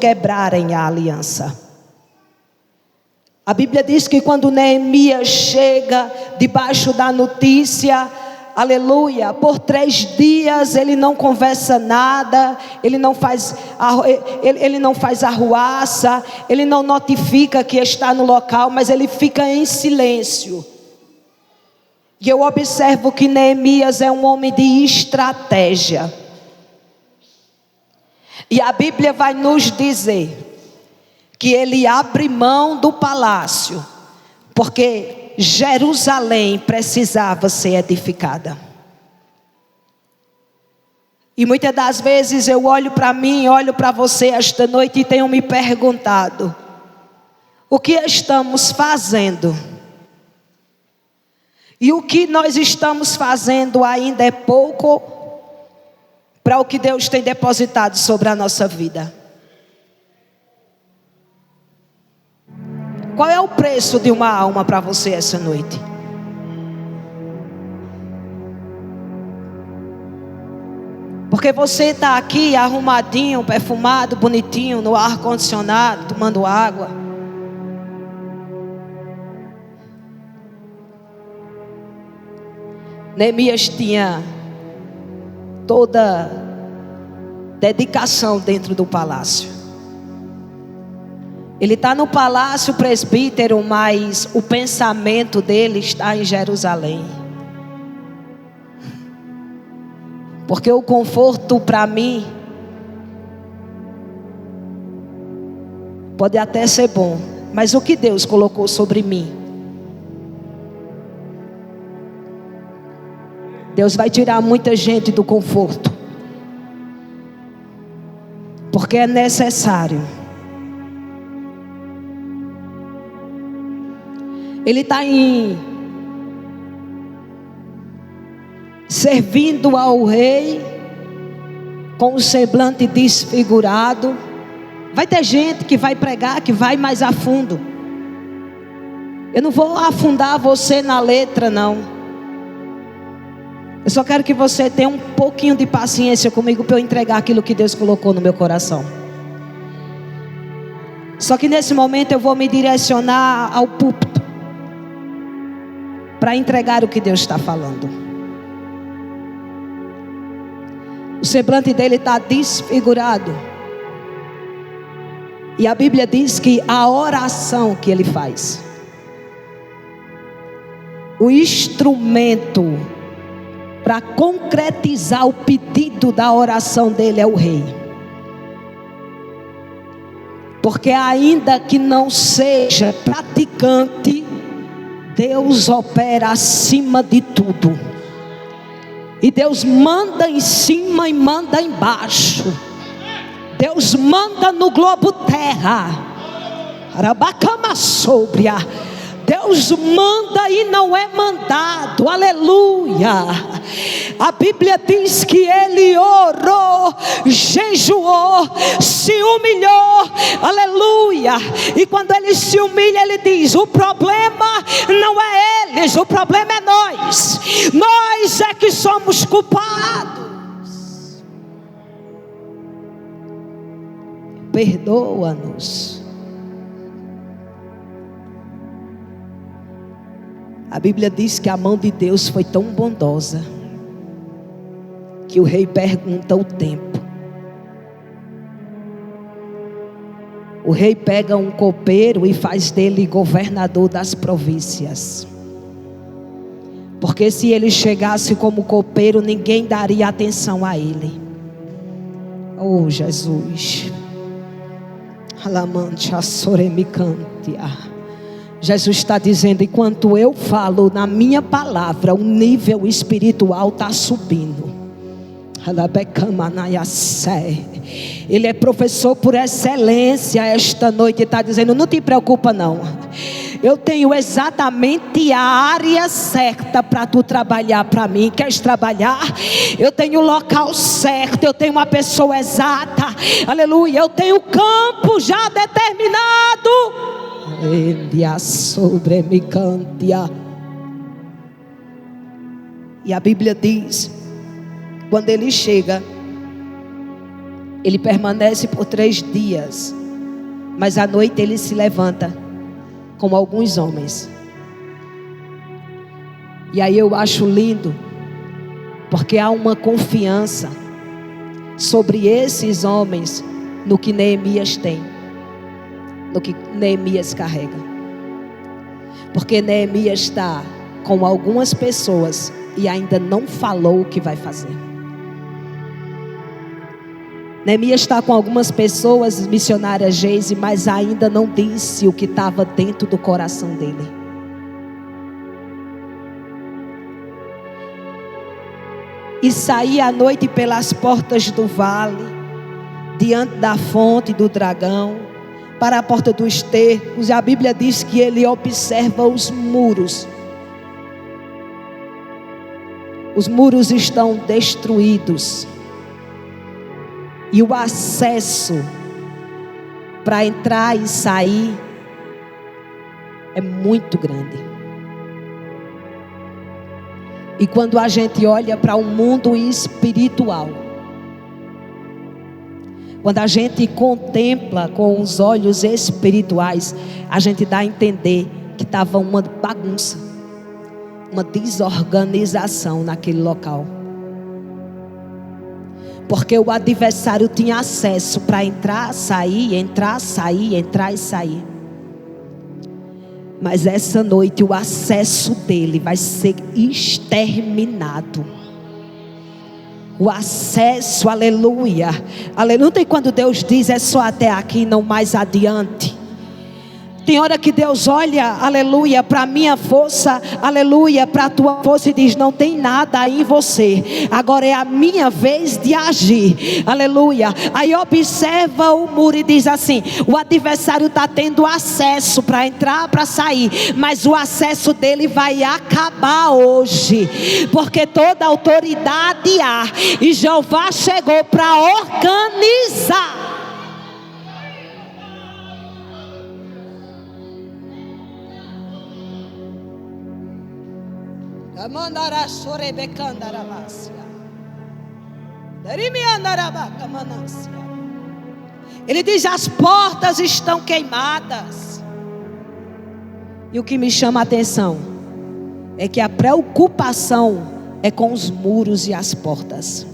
quebrarem a aliança. A Bíblia diz que quando Neemias chega debaixo da notícia, aleluia, por 3 dias ele não conversa nada, ele não faz arruaça, ele não notifica que está no local, mas ele fica em silêncio. E eu observo que Neemias é um homem de estratégia. E a Bíblia vai nos dizer que ele abre mão do palácio, porque Jerusalém precisava ser edificada. E muitas das vezes eu olho para mim, olho para você esta noite e tenho me perguntado: o que estamos fazendo? E o que nós estamos fazendo ainda é pouco para o que Deus tem depositado sobre a nossa vida. Qual é o preço de uma alma para você essa noite? Porque você está aqui arrumadinho, perfumado, bonitinho, no ar-condicionado, tomando água. Neemias tinha toda dedicação dentro do palácio. Ele está no palácio presbítero, mas o pensamento dele está em Jerusalém. Porque o conforto para mim pode até ser bom, mas o que Deus colocou sobre mim, Deus vai tirar muita gente do conforto, porque é necessário. Ele está servindo ao rei com o semblante desfigurado. Vai ter gente que vai pregar, que vai mais a fundo. Eu não vou afundar você na letra, não. Eu só quero que você tenha um pouquinho de paciência comigo para eu entregar aquilo que Deus colocou no meu coração. Só que nesse momento eu vou me direcionar ao púlpito para entregar o que Deus está falando. O semblante dele está desfigurado. E a Bíblia diz que a oração que ele faz, o instrumento para concretizar o pedido da oração dele é o rei. Porque ainda que não seja praticante, Deus opera acima de tudo. E Deus manda em cima e manda embaixo. Deus manda no globo terra. Arabacama sóbria. Deus manda e não é mandado. Aleluia. A Bíblia diz que ele orou, jejuou, se humilhou. Aleluia. E quando ele se humilha, ele diz: o problema não é eles, o problema é nós. Nós é que somos culpados. Perdoa-nos. A Bíblia diz que a mão de Deus foi tão bondosa que o rei pergunta o tempo. O rei pega um copeiro e faz dele governador das províncias. Porque se ele chegasse como copeiro, ninguém daria atenção a ele. Oh Jesus. Jesus está dizendo: enquanto eu falo na minha palavra, o nível espiritual está subindo. Ele é professor por excelência. Esta noite está dizendo: não te preocupa não, eu tenho exatamente a área certa para tu trabalhar para mim. Queres trabalhar? Eu tenho o local certo, eu tenho uma pessoa exata. Aleluia, eu tenho o campo já determinado. Ele a sobre me cantia. E a Bíblia diz, quando ele chega, Ele permanece por 3 dias, mas à noite ele se levanta com alguns homens. E aí eu acho lindo, porque há uma confiança sobre esses homens no que Neemias tem, no que Neemias carrega. Porque Neemias está com algumas pessoas e ainda não falou o que vai fazer. Neemias está com algumas pessoas, missionárias Geise, mas ainda não disse o que estava dentro do coração dele. E saí à noite pelas portas do vale, diante da fonte do dragão, para a porta dos estercos. E a Bíblia diz que ele observa os muros. Os muros estão destruídos. E o acesso para entrar e sair é muito grande. E quando a gente olha para o mundo espiritual, quando a gente contempla com os olhos espirituais, a gente dá a entender que estava uma bagunça, uma desorganização naquele local. Porque o adversário tinha acesso para entrar, sair, entrar, sair, entrar e sair. Mas essa noite o acesso dele vai ser exterminado. O acesso, aleluia. Aleluia. E quando Deus diz é só até aqui, não mais adiante. Tem hora que Deus olha, aleluia, para a minha força, aleluia, para a tua força e diz: não tem nada aí em você, agora é a minha vez de agir, aleluia. Aí observa o muro e diz assim: o adversário está tendo acesso para entrar, para sair, mas o acesso dele vai acabar hoje, porque toda autoridade há, e Jeová chegou para organizar. Ele diz: as portas estão queimadas. E o que me chama a atenção é que a preocupação é com os muros e as portas,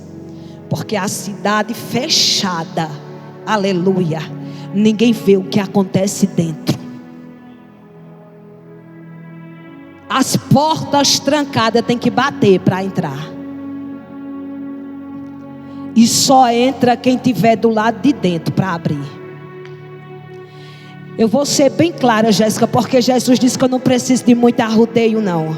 porque a cidade fechada, aleluia, ninguém vê o que acontece dentro. As portas trancadas tem que bater para entrar. E só entra quem tiver do lado de dentro para abrir. Eu vou ser bem clara, Jéssica, porque Jesus disse que eu não preciso de muito arrodeio, não.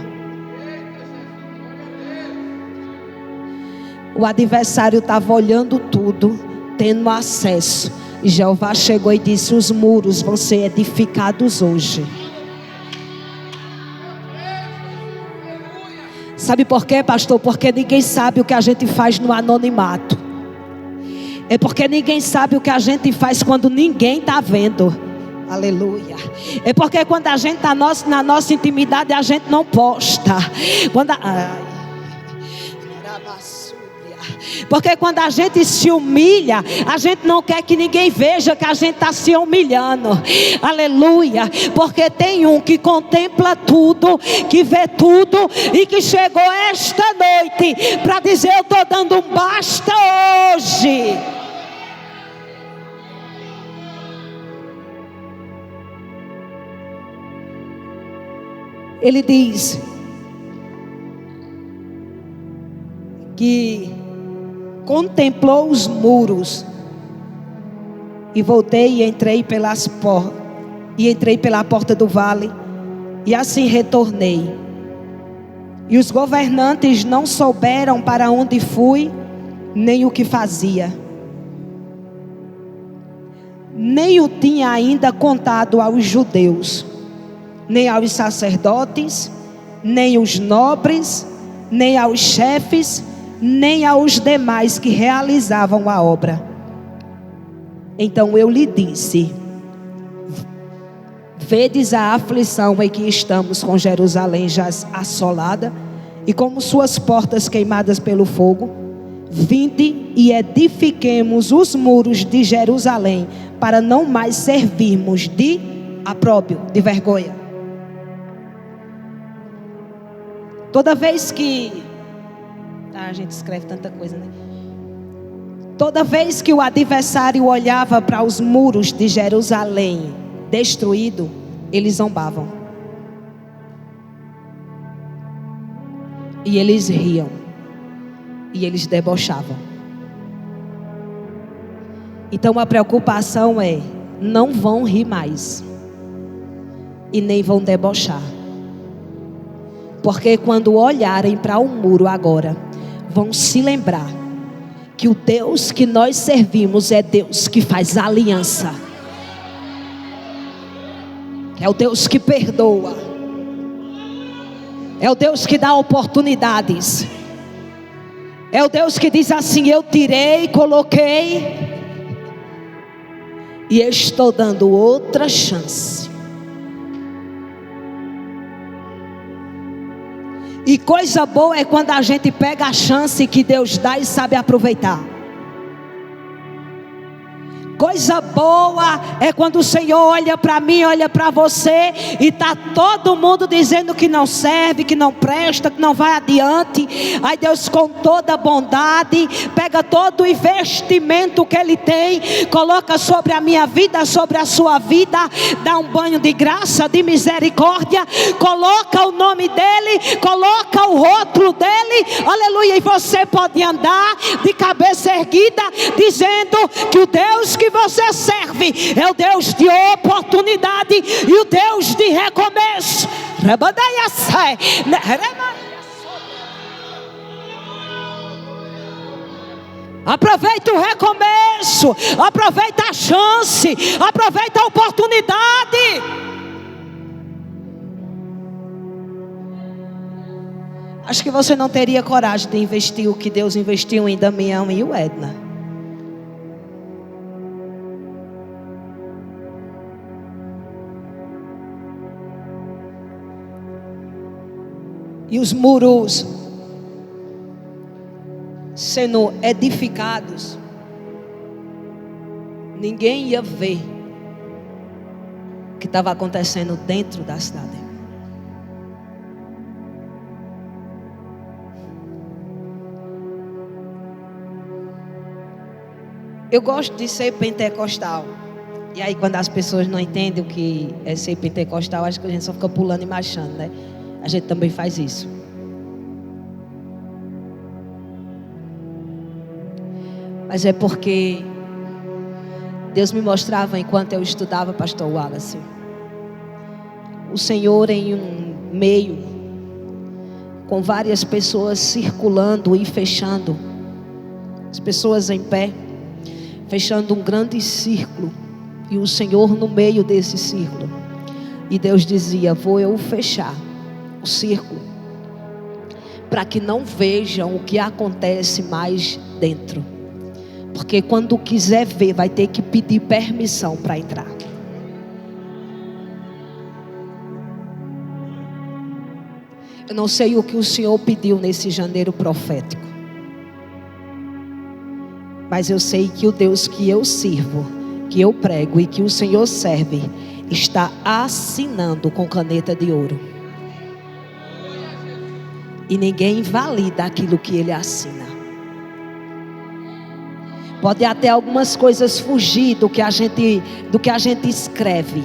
O adversário estava olhando tudo, tendo acesso. E Jeová chegou e disse: os muros vão ser edificados hoje. Sabe por quê, pastor? Porque ninguém sabe o que a gente faz no anonimato. É porque ninguém sabe o que a gente faz quando ninguém está vendo. Aleluia. É porque quando a gente está na nossa intimidade, a gente não posta. Porque quando a gente se humilha, a gente não quer que ninguém veja que a gente está se humilhando. Aleluia. Porque tem um que contempla tudo, que vê tudo, e que chegou esta noite para dizer: eu estou dando um basta hoje. Ele diz que contemplou os muros, e voltei e entrei pelas portas, e entrei pela porta do vale, e assim retornei. E os governantes não souberam para onde fui, nem o que fazia. Nem o tinha ainda contado aos judeus, nem aos sacerdotes, nem os nobres, nem aos chefes, nem aos demais que realizavam a obra. Então eu lhe disse: vedes a aflição em que estamos, com Jerusalém já assolada, e como suas portas queimadas pelo fogo. Vinde e edifiquemos os muros de Jerusalém, para não mais servirmos de opróbrio, de vergonha. Toda vez que... a gente escreve tanta coisa, né? Toda vez que o adversário olhava para os muros de Jerusalém destruído, eles zombavam. E eles riam. E eles debochavam. Então a preocupação é: não vão rir mais. E nem vão debochar. Porque quando olharem para o muro agora, vão se lembrar que o Deus que nós servimos é Deus que faz aliança. É o Deus que perdoa. É o Deus que dá oportunidades. É o Deus que diz assim: eu tirei, coloquei e estou dando outra chance. E coisa boa é quando a gente pega a chance que Deus dá e sabe aproveitar. Coisa boa é quando o Senhor olha para mim, olha para você, e está todo mundo dizendo que não serve, que não presta, que não vai adiante. Aí Deus, com toda a bondade, pega todo o investimento que Ele tem, coloca sobre a minha vida, sobre a sua vida, dá um banho de graça, de misericórdia, coloca o nome dEle, coloca o rótulo dEle, aleluia, e você pode andar de cabeça erguida, dizendo que o Deus que você serve é o Deus de oportunidade e o Deus de recomeço. Aproveita o recomeço, aproveita a chance, aproveita a oportunidade. Acho que você não teria coragem de investir o que Deus investiu em Damião e o Edna. E os muros sendo edificados, ninguém ia ver o que estava acontecendo dentro da cidade. Eu gosto de ser pentecostal. E aí quando as pessoas não entendem o que é ser pentecostal, acho que a gente só fica pulando e marchando, né? A gente também faz isso. Mas é porque Deus me mostrava enquanto eu estudava, pastor Wallace, o Senhor em um meio, com várias pessoas circulando e fechando, as pessoas em pé, fechando um grande círculo, e o Senhor no meio desse círculo. E Deus dizia: vou eu fechar o círculo, para que não vejam o que acontece mais dentro, porque quando quiser ver, vai ter que pedir permissão para entrar. Eu não sei o que o Senhor pediu nesse janeiro profético, mas eu sei que o Deus que eu sirvo, que eu prego e que o Senhor serve, está assinando com caneta de ouro. E ninguém invalida aquilo que Ele assina. Pode até algumas coisas fugir do que a gente escreve,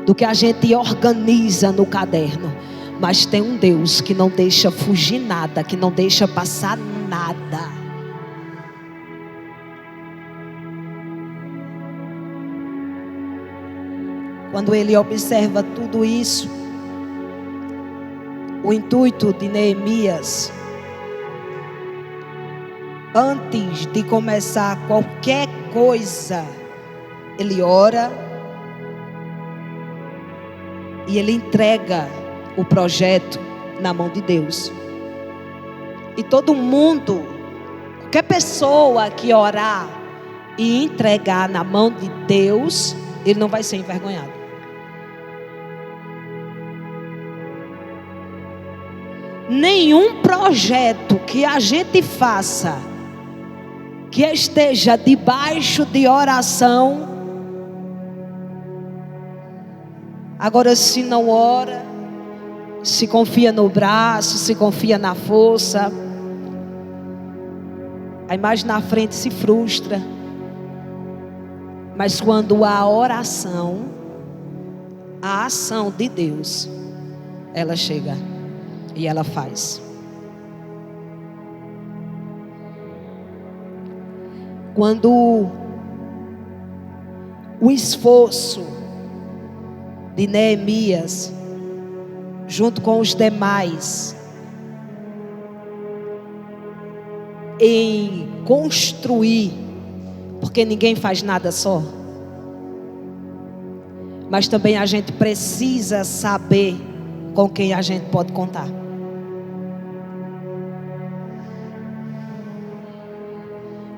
do que a gente organiza no caderno. Mas tem um Deus que não deixa fugir nada, que não deixa passar nada. Quando ele observa tudo isso, o intuito de Neemias, antes de começar qualquer coisa, ele ora e ele entrega o projeto na mão de Deus. E todo mundo, qualquer pessoa que orar e entregar na mão de Deus, ele não vai ser envergonhado. Nenhum projeto que a gente faça que esteja debaixo de oração, agora se não ora, se confia no braço, se confia na força, aí mais na frente se frustra. Mas quando há oração, a ação de Deus, ela chega e ela faz. Quando o esforço de Neemias, junto com os demais, em construir, porque ninguém faz nada só, mas também a gente precisa saber com quem a gente pode contar.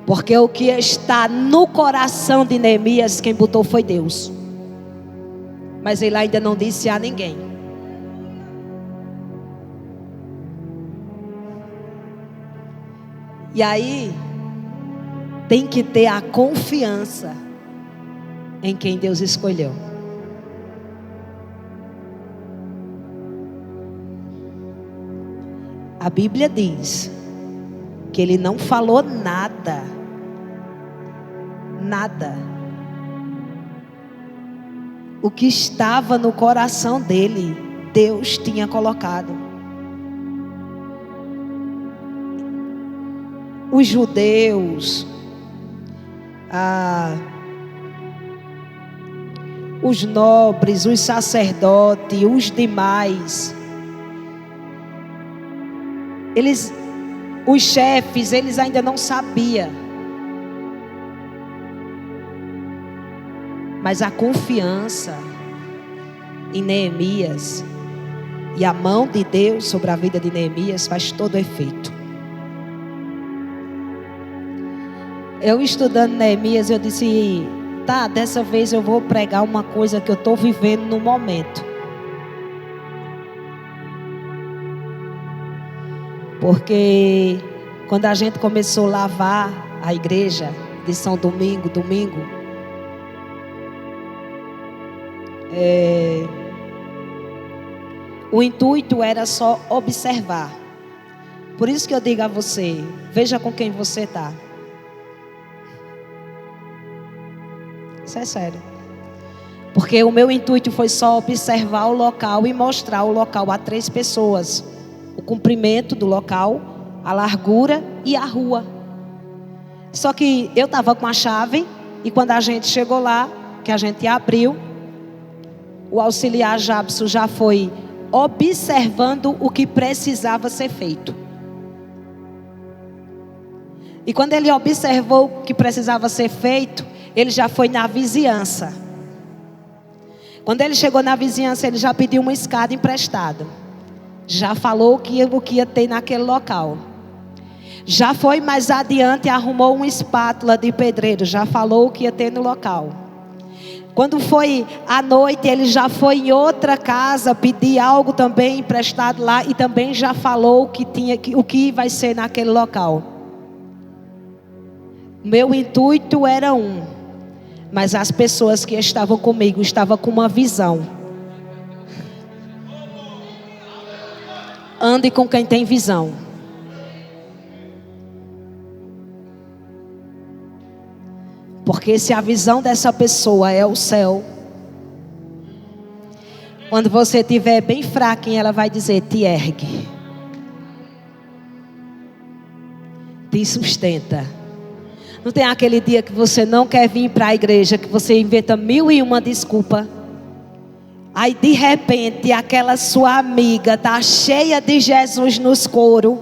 Porque o que está no coração de Neemias, quem botou foi Deus. Mas ele ainda não disse a ninguém. E aí, tem que ter a confiança em quem Deus escolheu. A Bíblia diz que ele não falou nada. Nada. O que estava no coração dele, Deus tinha colocado. Os judeus, os nobres, os sacerdotes, os demais, os chefes, eles ainda não sabiam. Mas a confiança em Neemias e a mão de Deus sobre a vida de Neemias faz todo o efeito. Eu estudando Neemias, eu disse, tá, dessa vez eu vou pregar uma coisa que eu estou vivendo no momento. Porque quando a gente começou a lavar a igreja de São Domingo, o intuito era só observar. Por isso que eu digo a você, veja com quem você está. Isso é sério. Porque o meu intuito foi só observar o local e mostrar o local a 3 pessoas. O comprimento do local, a largura e a rua. Só que eu estava com a chave e quando a gente chegou lá, que a gente abriu, o auxiliar Jabson já foi observando o que precisava ser feito. E quando ele observou o que precisava ser feito, ele já foi na vizinhança. Quando ele chegou na vizinhança, ele já pediu uma escada emprestada. Já falou o que ia ter naquele local. Já foi mais adiante e arrumou uma espátula de pedreiro. Já falou o que ia ter no local. Quando foi à noite, ele já foi em outra casa pedir algo também emprestado lá. E também já falou o que vai ser naquele local. Meu intuito era mas as pessoas que estavam comigo estavam com uma visão. Ande com quem tem visão. Porque se a visão dessa pessoa é o céu, quando você estiver bem fraquinho, ela vai dizer, te ergue, te sustenta. Não tem aquele dia que você não quer vir para a igreja, que você inventa 1001 desculpa. Aí de repente aquela sua amiga está cheia de Jesus nos coros.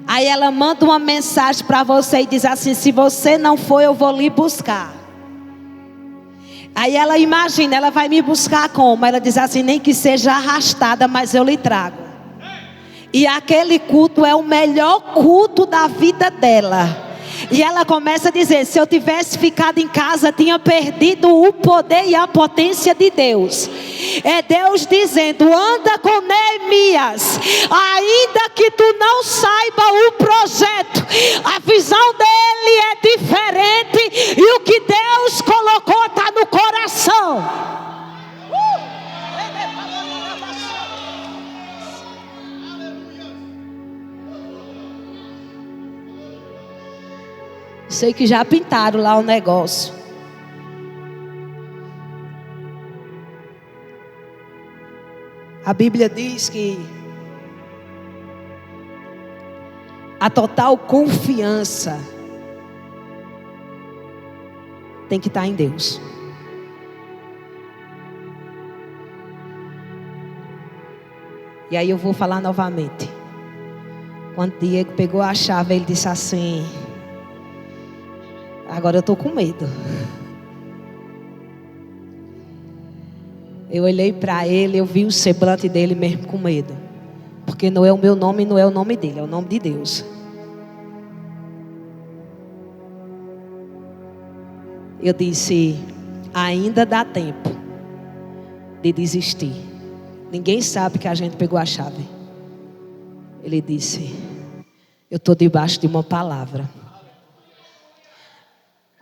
Aí ela manda uma mensagem para você e diz assim, se você não for eu vou lhe buscar. Aí ela imagina, ela vai me buscar como? Ela diz assim, nem que seja arrastada, mas eu lhe trago. E aquele culto é o melhor culto da vida dela. E ela começa a dizer, se eu tivesse ficado em casa, tinha perdido o poder e a potência de Deus. É Deus dizendo: anda com Neemias, ainda que tu não saiba o projeto, a visão dele é diferente, e o que Deus colocou está no coração. Sei que já pintaram lá o negócio. A Bíblia diz que a total confiança tem que estar em Deus. E aí eu vou falar novamente. Quando Diego pegou a chave, ele disse assim: agora eu estou com medo. Eu olhei para ele, eu vi o semblante dele mesmo com medo. Porque não é o meu nome, não é o nome dele, é o nome de Deus. Eu disse: ainda dá tempo de desistir. Ninguém sabe que a gente pegou a chave. Ele disse: eu estou debaixo de uma palavra.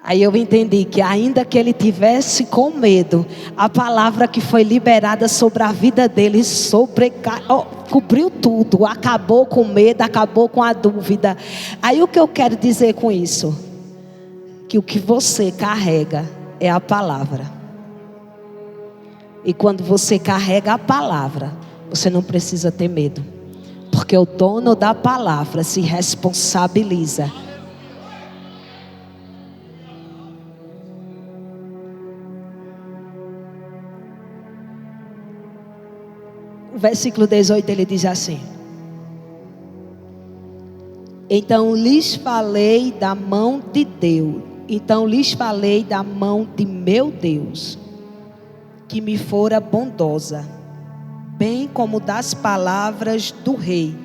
Aí eu entendi que ainda que ele tivesse com medo, a palavra que foi liberada sobre a vida dele cobriu tudo, acabou com o medo, acabou com a dúvida. Aí o que eu quero dizer com isso? Que o que você carrega é a palavra. E quando você carrega a palavra, você não precisa ter medo, porque o dono da palavra se responsabiliza. O versículo 18 ele diz assim: então lhes falei da mão de Deus, então lhes falei da mão de meu Deus, que me fora bondosa, bem como das palavras do rei,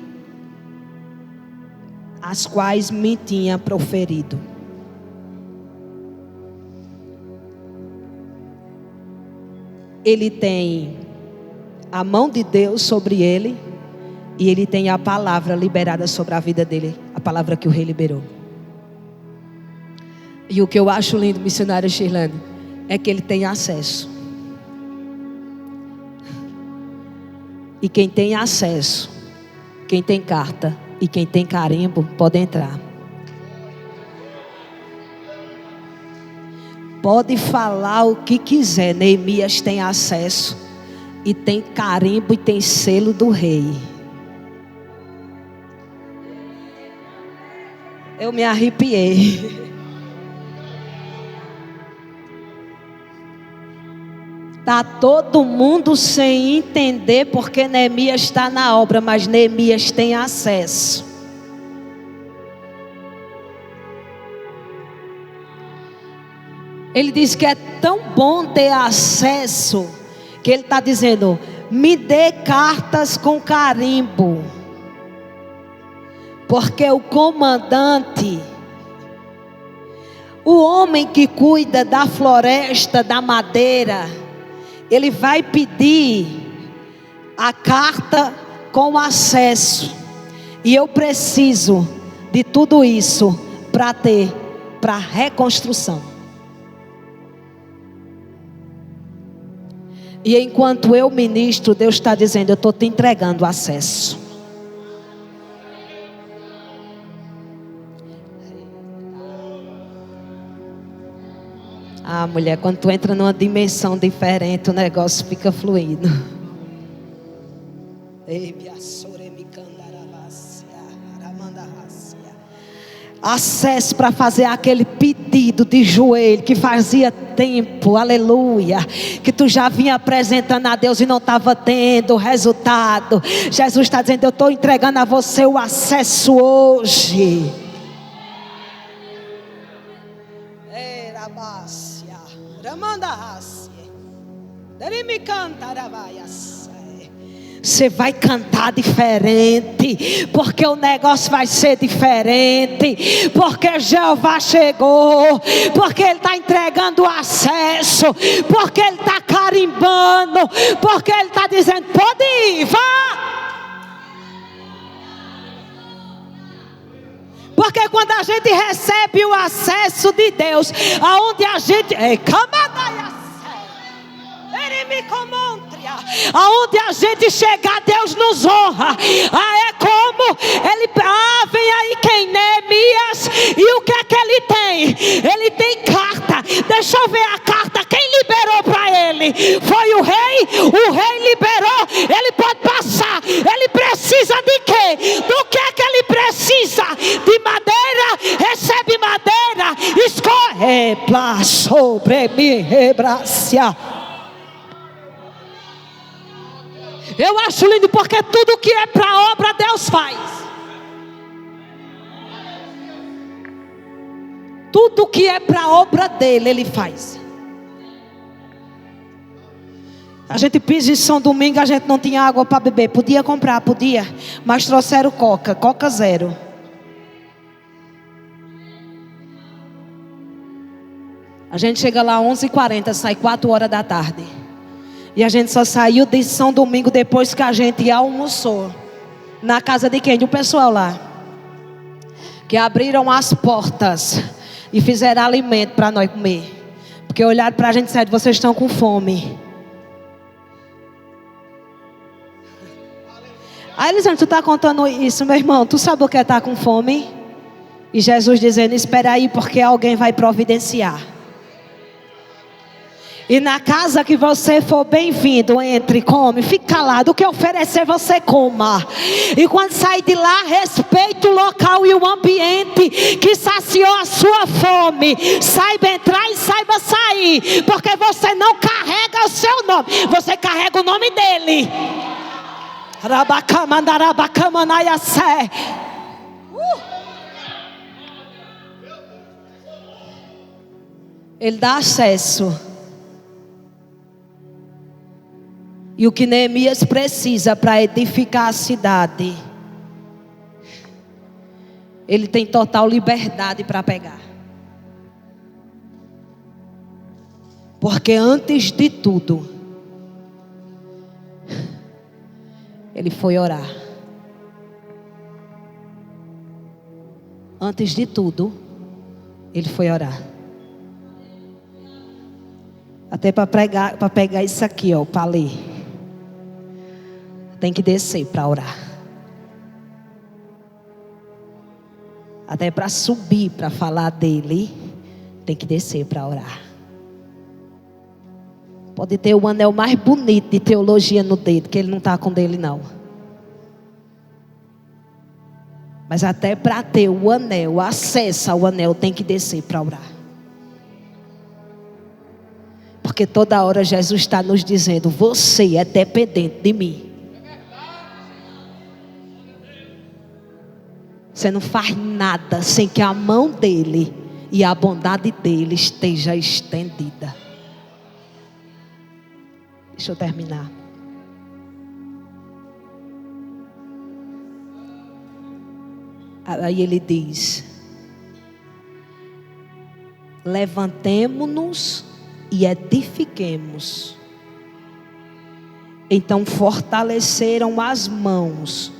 as quais me tinha proferido. Ele tem a mão de Deus sobre ele, e ele tem a palavra liberada sobre a vida dele, a palavra que o rei liberou. E o que eu acho lindo, missionária Shirlane, é que ele tem acesso. E quem tem acesso, quem tem carta e quem tem carimbo, pode entrar. Pode falar o que quiser. Neemias tem acesso e tem carimbo e tem selo do rei. Eu me arrepiei. Está todo mundo sem entender porque Neemias está na obra, mas Neemias tem acesso. Ele diz que é tão bom ter acesso, que ele está dizendo: me dê cartas com carimbo. Porque o comandante, o homem que cuida da floresta, da madeira, ele vai pedir a carta com acesso. E eu preciso de tudo isso para a reconstrução. E enquanto eu ministro, Deus está dizendo: eu estou te entregando acesso. Ah, mulher, quando tu entra numa dimensão diferente, o negócio fica fluindo. Acesso para fazer aquele pedido de joelho que fazia tempo, aleluia, que tu já vinha apresentando a Deus e não estava tendo resultado. Jesus está dizendo: eu estou entregando a você o acesso hoje. Você vai cantar diferente, porque o negócio vai ser diferente, porque Jeová chegou, porque Ele está entregando o acesso, porque Ele está carimbando carimbando, porque Ele está dizendo: pode ir, vá. Porque quando a gente recebe o acesso de Deus, aonde a gente aonde a gente chegar, Deus nos honra. É como ele, vem aí quem? Neemias. E o que é que ele tem? Ele tem carta. Deixa eu ver a carta. Quem liberou para ele? Foi o rei liberou. Ele pode passar. Ele precisa de quê? Do que é que ele precisa? De madeira. Recebe madeira. Escorre sobre mim, rebracia. Eu acho lindo, porque tudo que é para obra Deus faz. Tudo que é para obra dele, Ele faz. A gente pisa em São Domingo, a gente não tinha água para beber. Podia comprar, podia, mas trouxeram Coca zero. A gente chega lá 11h40, sai 4 horas da tarde. E a gente só saiu de São Domingo depois que a gente almoçou. Na casa de quem? Do pessoal lá. Que abriram as portas e fizeram alimento para nós comer. Porque olharam para a gente e disseram: vocês estão com fome. Aí eles disseram: tu está contando isso, meu irmão? Tu sabe o que é estar com fome? E Jesus dizendo: espera aí, porque alguém vai providenciar. E na casa que você for bem-vindo, entre, come, fique calado. O que oferecer você coma. E quando sair de lá, respeite o local e o ambiente que saciou a sua fome. Saiba entrar e saiba sair. Porque você não carrega o seu nome, você carrega o nome dele. Ele dá acesso. E o que Neemias precisa para edificar a cidade, ele tem total liberdade para pegar. Porque antes de tudo, ele foi orar. Antes de tudo, ele foi orar. Até para pegar isso aqui, para ler. Tem que descer para orar. Até para subir para falar dele, tem que descer para orar. Pode ter o anel mais bonito de teologia no dedo, que ele não está com dele não. Mas até para ter o anel, acesso ao anel, tem que descer para orar. Porque toda hora Jesus está nos dizendo: você é dependente de mim. Você não faz nada sem que a mão dele e a bondade dele esteja estendida. Deixa eu terminar. Aí ele diz: levantemo-nos e edifiquemos. Então fortaleceram as mãos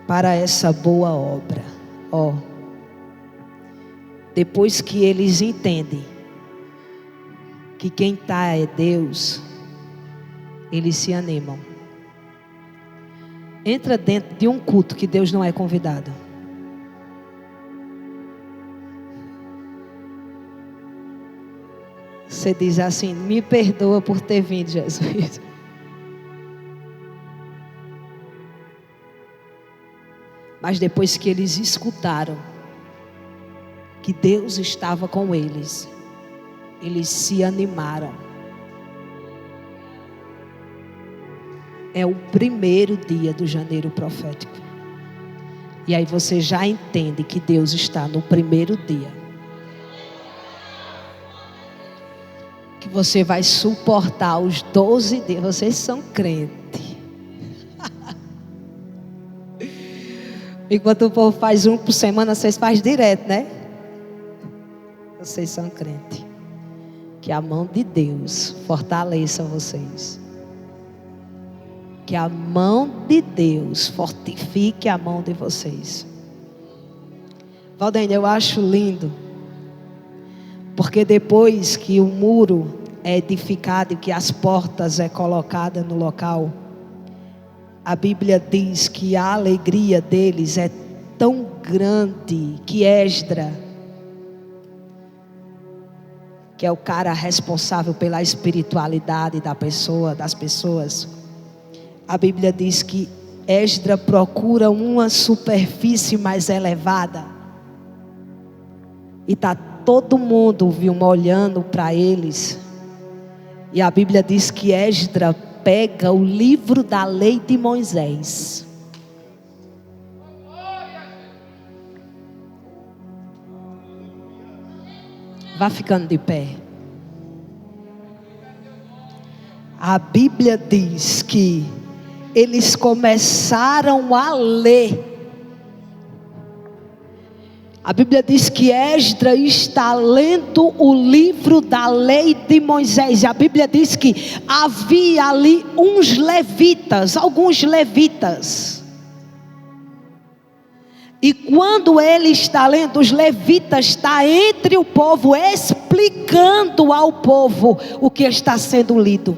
para essa boa obra. Depois que eles entendem que quem está é Deus, eles se animam. Entra dentro de um culto que Deus não é convidado. Você diz assim: me perdoa por ter vindo, Jesus. Mas depois que eles escutaram que Deus estava com eles, eles se animaram. É o primeiro dia do janeiro profético. E aí você já entende que Deus está no primeiro dia. Que você vai suportar os 12 dias. Vocês são crentes. Enquanto o povo faz um por semana, vocês fazem direto, né? Vocês são crentes. Que a mão de Deus fortaleça vocês. Que a mão de Deus fortifique a mão de vocês. Valdênia, eu acho lindo. Porque depois que o muro é edificado e que as portas é colocada no local, a Bíblia diz que a alegria deles é tão grande que Esdra, que é o cara responsável pela espiritualidade das pessoas, a Bíblia diz que Esdra procura uma superfície mais elevada, e está todo mundo olhando para eles, e a Bíblia diz que Esdra pega o livro da lei de Moisés. Vá ficando de pé. A Bíblia diz que eles começaram a ler. A Bíblia diz que Esdra está lendo o livro da lei de Moisés. E a Bíblia diz que havia ali alguns levitas. E quando ele está lendo, os levitas estão entre o povo, explicando ao povo o que está sendo lido.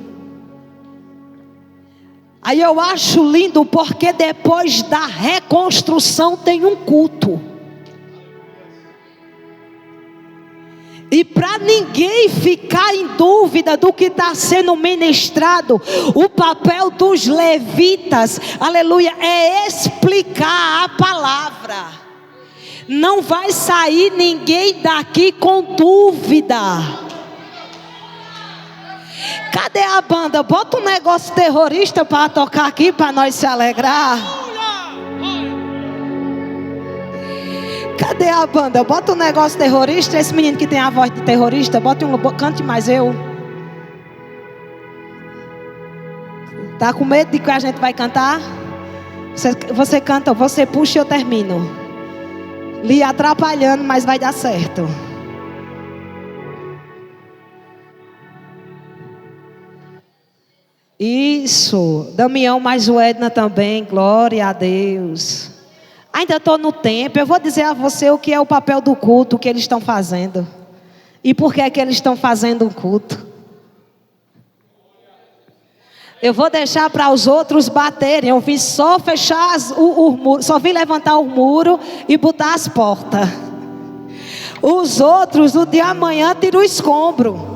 Aí eu acho lindo, porque depois da reconstrução tem um culto. E para ninguém ficar em dúvida do que está sendo ministrado, o papel dos levitas, aleluia, é explicar a palavra. Não vai sair ninguém daqui com dúvida. Cadê a banda? Bota um negócio terrorista para tocar aqui, para nós se alegrar. Cadê a banda? Bota um negócio terrorista. Esse menino que tem a voz de terrorista, cante mais eu. Tá com medo de que a gente vai cantar? Você canta, você puxa e eu termino. Lhe atrapalhando, mas vai dar certo. Isso. Damião, mais o Edna também. Glória a Deus. Ainda estou no tempo. Eu vou dizer a você o que é o papel do culto, o que eles estão fazendo. E por que é que eles estão fazendo um culto. Eu vou deixar para os outros baterem. Eu vim só fechar o muro. Só vim levantar o muro e botar as portas. Os outros, no dia de amanhã, tiram o escombro.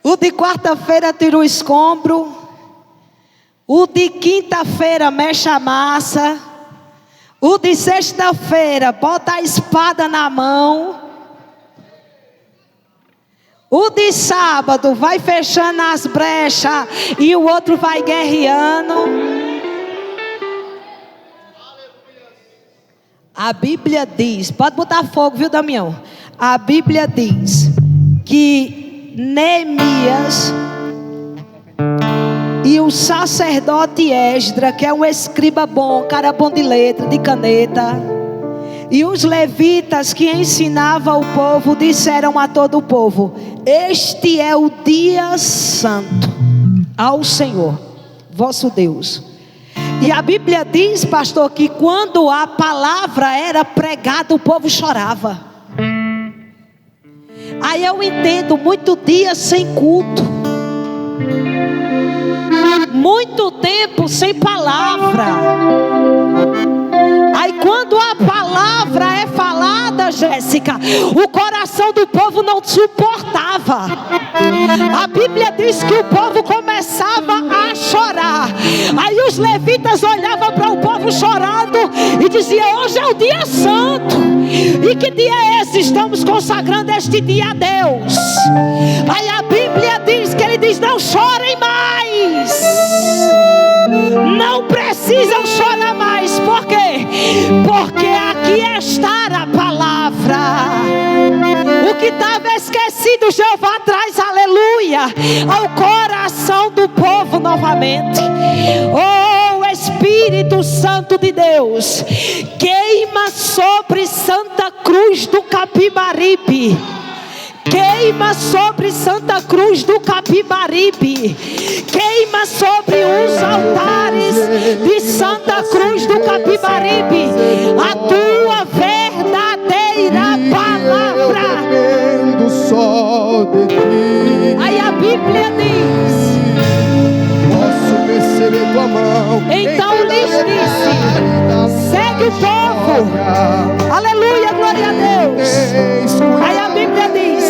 O de quarta-feira tira o escombro. O de quinta-feira mexe a massa. O de sexta-feira bota a espada na mão. O de sábado vai fechando as brechas e o outro vai guerreando. A Bíblia diz, pode botar fogo, viu, Damião? A Bíblia diz que Neemias e o sacerdote Esdra, que é um escriba bom, cara bom de letra, de caneta, e os levitas que ensinavam o povo, disseram a todo o povo: este é o dia santo ao Senhor, vosso Deus. E a Bíblia diz, pastor, que quando a palavra era pregada, o povo chorava. Aí eu entendo, muito dia sem culto, muito tempo sem palavra. Aí quando a palavra é falada, Jéssica, o coração do povo não suportava. A Bíblia diz que o povo começava a chorar. Aí os levitas olhavam para o povo chorando e diziam: hoje é o dia santo. E que dia é esse? Estamos consagrando este dia a Deus. Aí a Bíblia diz que ele diz: não chorem mais. Não precisam chorar mais. Por quê? Porque aqui está a palavra. O que estava esquecido, Jeová traz, aleluia, ao coração do povo novamente. Oh, Espírito Espírito Santo de Deus, queima sobre Santa Cruz do Capibaribe. Queima sobre Santa Cruz do Capibaribe. Queima sobre os altares de Santa Cruz do Capibaribe a tua verdadeira palavra. Só de ti. Aí a Bíblia diz: posso perceber tua mão. Então lhes disse: segue o povo. Aleluia, glória a Deus. Aí a Bíblia diz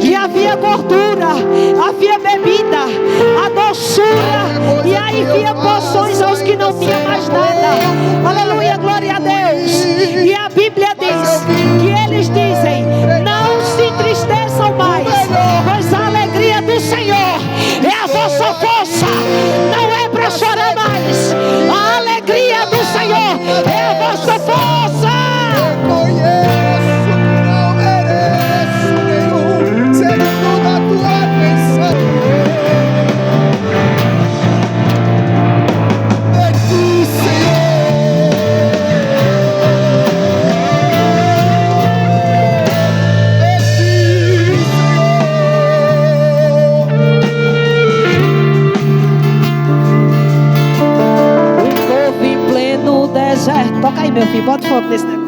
que havia gordura, havia bebida, a doçura, e aí havia poções aos que não tinham mais nada. Aleluia, glória a Deus. E a Bíblia diz que eles dizem: não se entristeçam mais, pois a alegria do Senhor é a vossa força. Não é para chorar mais. A alegria do Senhor é a vossa força. Reconheço que não mereço nenhum segundo da tua atenção. De ti, Senhor. De ti, O povo em pleno deserto. Toca aí, meu filho, bota fogo nesse negócio.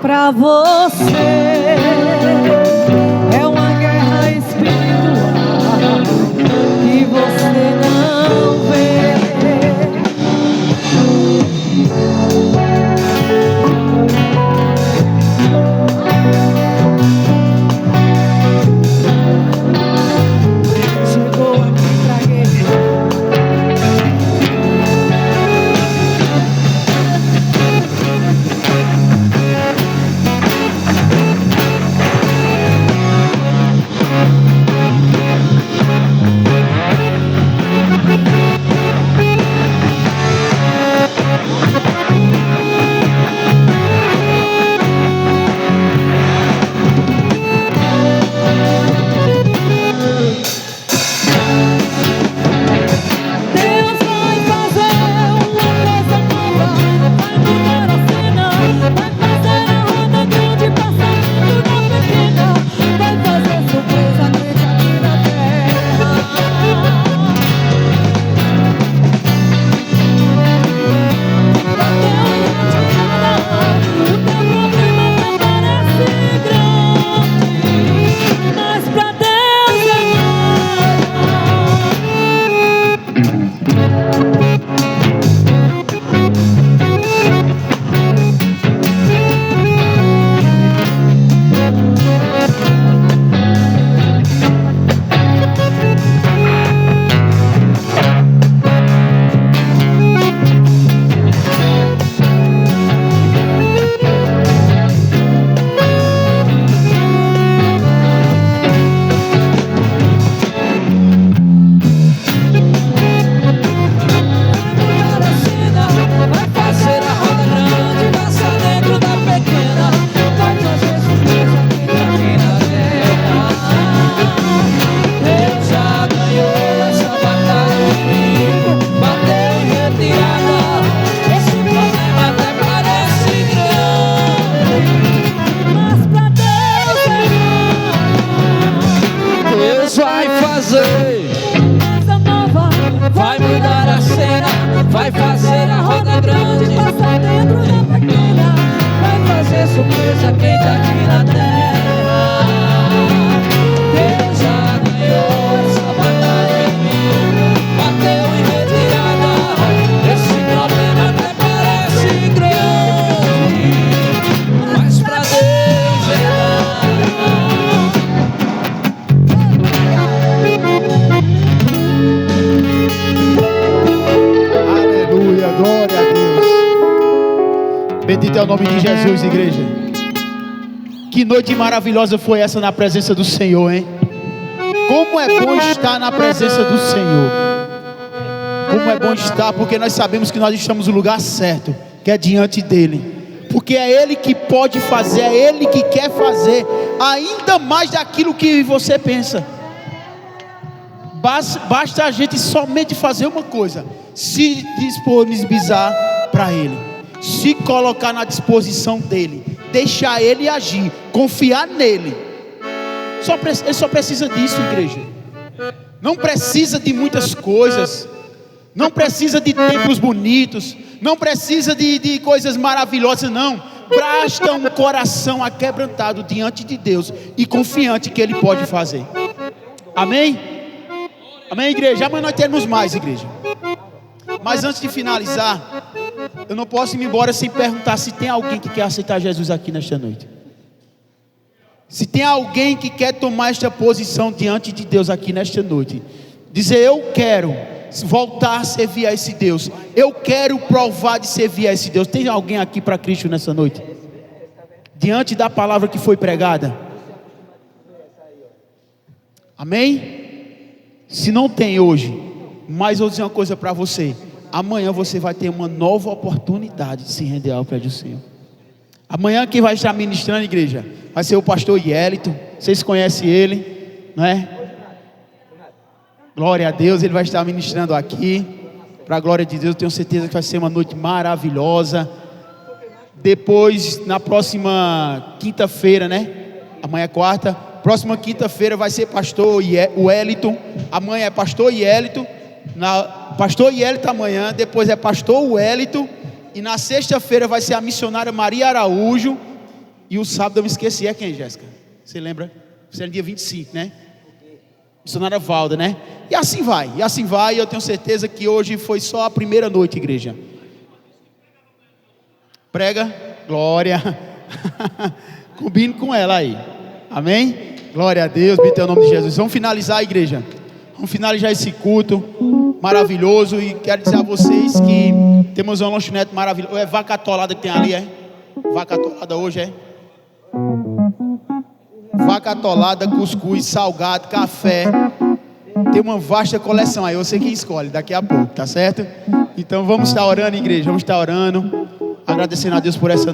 Pra você é uma guerra espiritual que você não vê. Chegou aqui pra guerrear. Bendito é o nome de Jesus, igreja. Que noite maravilhosa foi essa na presença do Senhor, hein? Como é bom estar na presença do Senhor. Como é bom estar, porque nós sabemos que nós estamos no lugar certo, que é diante dEle. Porque é Ele que pode fazer, é Ele que quer fazer ainda mais daquilo que você pensa. Basta a gente somente fazer uma coisa: se disponibilizar para Ele, se colocar na disposição dEle, deixar Ele agir, confiar nele. Ele só precisa disso, igreja. Não precisa de muitas coisas, não precisa de templos bonitos, não precisa de coisas maravilhosas, não. Basta um coração aquebrantado diante de Deus e confiante que Ele pode fazer. Amém? Amém, igreja? Amanhã nós teremos mais, igreja. Mas antes de finalizar, eu não posso ir embora sem perguntar se tem alguém que quer aceitar Jesus aqui nesta noite. Se tem alguém que quer tomar esta posição diante de Deus aqui nesta noite, dizer: eu quero voltar a servir a esse Deus, eu quero provar de servir a esse Deus. Tem alguém aqui para Cristo nessa noite? Diante da palavra que foi pregada? Amém? Se não tem hoje, mas eu vou dizer uma coisa para você: amanhã você vai ter uma nova oportunidade de se render ao pé do Senhor. Amanhã quem vai estar ministrando, igreja, vai ser o pastor Yelito. Vocês conhecem ele, não é? Glória a Deus, ele vai estar ministrando aqui. Para a glória de Deus, eu tenho certeza que vai ser uma noite maravilhosa. Depois, na próxima quinta-feira, né? Amanhã é quarta. Próxima quinta-feira vai ser pastor Wellington. Amanhã é pastor Yelito. Pastor Yelito amanhã. Depois é pastor Wellington. E na sexta-feira vai ser a missionária Maria Araújo. E o sábado eu me esqueci, é quem, Jéssica? Você lembra? Você é no dia 25, né? Missionária Valda, né? E assim vai, e eu tenho certeza que hoje foi só a primeira noite, igreja. Prega, glória. Combine com ela aí. Amém? Glória a Deus, bendito é o nome de Jesus. Vamos finalizar a igreja. Vamos finalizar esse culto maravilhoso. E quero dizer a vocês que temos uma lanchonete maravilhosa. É vaca atolada que tem ali, é? Vaca atolada hoje, é? Vaca atolada, cuscuz, salgado, café. Tem uma vasta coleção aí, você quem escolhe daqui a pouco, tá certo? Então vamos estar orando, igreja, vamos estar orando, agradecendo a Deus por essa